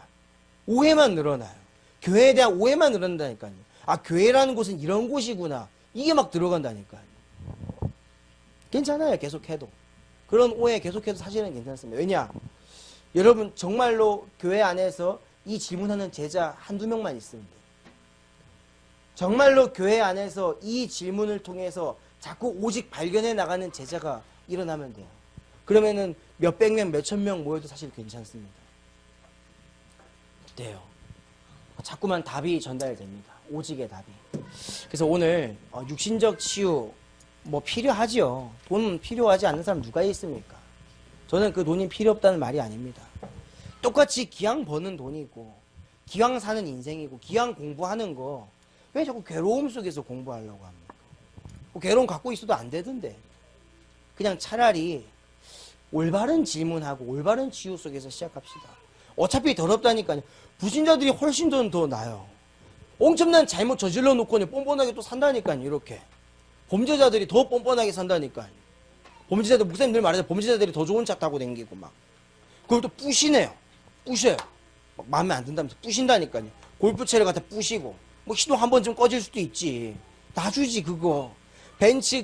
오해만 늘어나요. 교회에 대한 오해만 늘어난다니까요. 교회라는 곳은 이런 곳이구나. 이게 막 들어간다니까요. 괜찮아요, 계속해도. 그런 오해 계속해도 사실은 괜찮습니다. 왜냐? 여러분, 정말로 교회 안에서 이 질문하는 제자 한두 명만 있으면 돼요. 정말로 교회 안에서 이 질문을 통해서 자꾸 오직 발견해 나가는 제자가 일어나면 돼요. 그러면은 몇백 명, 몇천 명 모여도 사실 괜찮습니다. 돼요. 자꾸만 답이 전달됩니다. 오직의 답이. 그래서 오늘 육신적 치유 필요하지요. 돈 필요하지 않는 사람 누가 있습니까? 저는 그 돈이 필요 없다는 말이 아닙니다. 똑같이 기왕 버는 돈이고 기왕 사는 인생이고 기왕 공부하는 거 왜 자꾸 괴로움 속에서 공부하려고 합니까? 괴로움 갖고 있어도 안 되던데. 그냥 차라리 올바른 질문하고 올바른 치유 속에서 시작합시다. 어차피 더럽다니까요. 불신자들이 훨씬 더 나아요. 엄청난 잘못 저질러 놓고는 뻔뻔하게 또 산다니까요. 이렇게. 범죄자들이 더 뻔뻔하게 산다니까요. 범죄자들, 목사님 늘 말하잖아요. 범죄자들이 더 좋은 차 타고 다니고 막. 그걸 또 뿌시네요. 뿌셔요. 막 마음에 안 든다면서 뿌신다니까요. 골프채를 갖다 뿌시고. 시동 한 번쯤 꺼질 수도 있지. 놔주지, 그거. 벤츠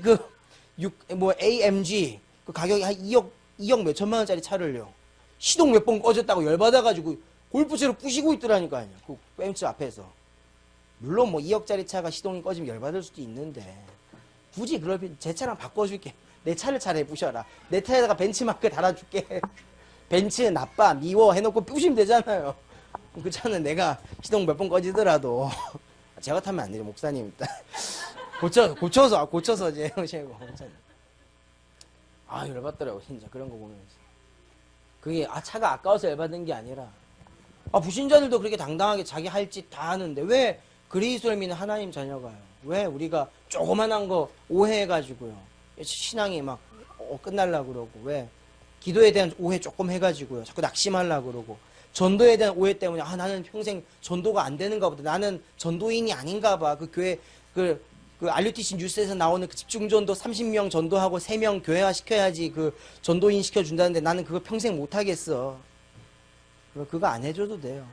AMG. 그 가격이 한 2억 몇천만 원짜리 차를요. 시동 몇 번 꺼졌다고 열받아가지고 골프채로 뿌시고 있더라니까요. 그 벤츠 앞에서. 물론 2억짜리 차가 시동이 꺼지면 열받을 수도 있는데. 굳이 그럴 필요, 제 차랑 바꿔줄게. 내 차를 차라리 부셔라. 내 차에다가 벤츠마크 달아줄게. 벤츠 나빠, 미워 해놓고 부시면 되잖아요. 그 차는 내가 시동 몇 번 꺼지더라도 제가 타면 안 되죠, 목사님. 고쳐서 이제 오시고. 열받더라고, 진짜. 그런 거 보면서. 그게, 차가 아까워서 열받는 게 아니라, 불신자들도 그렇게 당당하게 자기 할 짓 다 하는데, 왜 그리스도를 믿는 하나님 자녀가요? 왜 우리가 조그만한 거 오해해가지고요. 신앙이 막, 끝날라고 그러고, 왜? 기도에 대한 오해 조금 해가지고요. 자꾸 낙심하려고 그러고, 전도에 대한 오해 때문에, 나는 평생 전도가 안 되는가 보다. 나는 전도인이 아닌가 봐. 그 교회, RUTC 뉴스에서 나오는 그 집중전도 30명 전도하고 3명 교회화 시켜야지 그 전도인 시켜준다는데 나는 그거 평생 못하겠어. 그거 안 해줘도 돼요.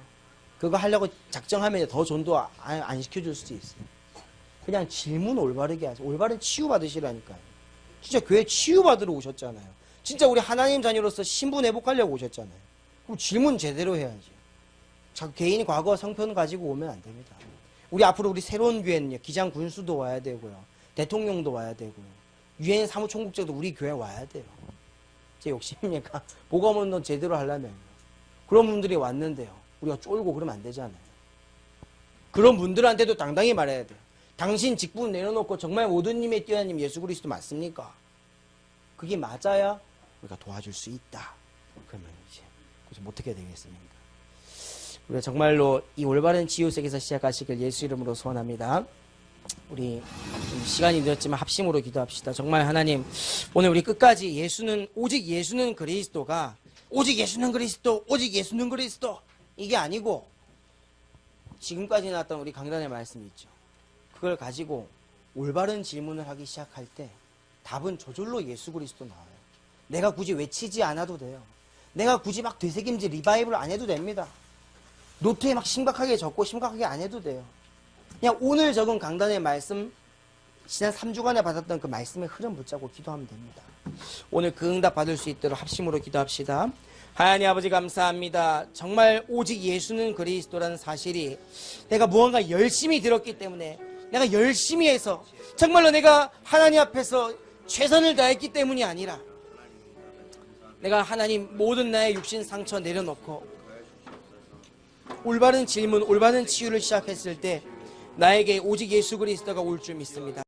그거 하려고 작정하면 더 전도 안 시켜줄 수도 있어요. 그냥 질문 올바르게 하세요. 올바른 치유받으시라니까요. 진짜 교회 치유받으러 오셨잖아요. 진짜 우리 하나님 자녀로서 신분 회복하려고 오셨잖아요. 그럼 질문 제대로 해야지. 자꾸 개인이 과거 성편 가지고 오면 안 됩니다. 앞으로 우리 새로운 교회는요, 기장 군수도 와야 되고요, 대통령도 와야 되고요, 유엔 사무총국장도 우리 교회 와야 돼요. 제 욕심입니까? 복음운동 제대로 하려면. 그런 분들이 왔는데요, 우리가 쫄고 그러면 안 되잖아요. 그런 분들한테도 당당히 말해야 돼요. 당신 직분 내려놓고 정말 모든 님의 뛰어난 예수 그리스도 맞습니까? 그게 맞아야 우리가 도와줄 수 있다. 그러면 이제 어떻게 되겠습니까? 우리가 정말로 이 올바른 치유 속에서 시작하시길 예수 이름으로 소원합니다. 우리 좀 시간이 늦었지만 합심으로 기도합시다. 정말 하나님, 오늘 우리 끝까지 오직 예수는 그리스도가, 오직 예수는 그리스도, 오직 예수는 그리스도, 이게 아니고 지금까지 나왔던 우리 강단의 말씀이 있죠. 그걸 가지고 올바른 질문을 하기 시작할 때 답은 저절로 예수 그리스도 나와요. 내가 굳이 외치지 않아도 돼요. 내가 굳이 막 되새김질 리바이벌 안 해도 됩니다. 노트에 막 심각하게 적고 심각하게 안 해도 돼요. 그냥 오늘 적은 강단의 말씀, 지난 3주간에 받았던 그 말씀의 흐름 붙잡고 기도하면 됩니다. 오늘 그 응답 받을 수 있도록 합심으로 기도합시다. 하나님 아버지 감사합니다. 정말 오직 예수는 그리스도라는 사실이 내가 무언가 열심히 들었기 때문에, 내가 열심히 해서 정말로 내가 하나님 앞에서 최선을 다했기 때문이 아니라, 내가 하나님 모든 나의 육신 상처 내려놓고 올바른 질문, 올바른 치유를 시작했을 때 나에게 오직 예수 그리스도가 올 줄 믿습니다.